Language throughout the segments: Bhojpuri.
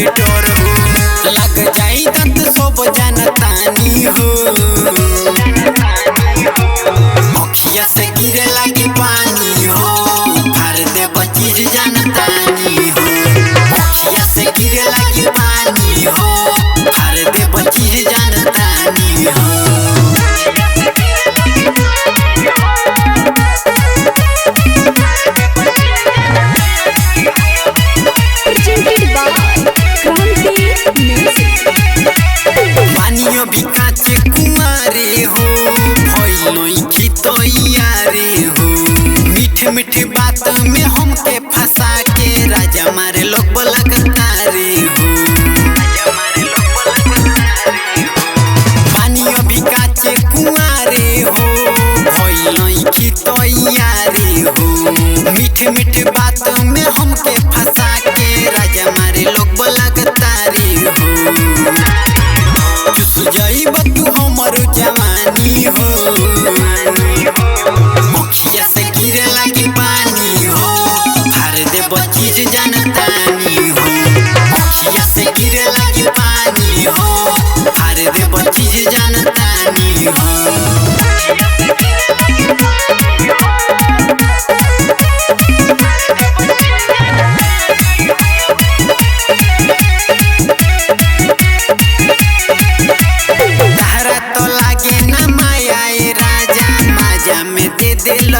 डर हो। लग जाई दंत सब जानतानी हो। अखिया से गिरे लगी पानी हो। फाड़ दे चीज जानतानी हो। अखिया से गिरे लगी पानी हो। फाड़ दे चीज जानतानी हो। भी काचे कुमारे हो। भइलोई तो यारे हो। मीठे मीठे बात में हमके फंसा के राजा मारे लोग बलात्कारी हो। पानियों भी काचे कुमारे हो। भइलोई तो यारे हो। मीठे मीठे बात में हमके फंसा के राजा मारे लोग बलात्कारी हो। जाइब तू हमरो जवानी हो। अखिया से गिरे लगी पानी हो। फाड़ दे चीज जानतानी हो। अखिया से गिरे लगी पानी हो। फाड़ दे चीज जानतानी हो।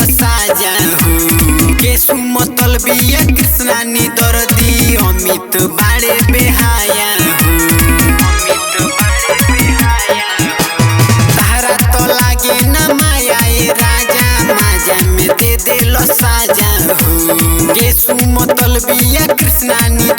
साजा हो केसु मतलबिया कृष्णानी दर्दी अमित बाड़े बेहाया हो। तारा तो लागे ना माया राजा माजा में दे दिल साजा हो। केसु मतलबिया कृष्णानी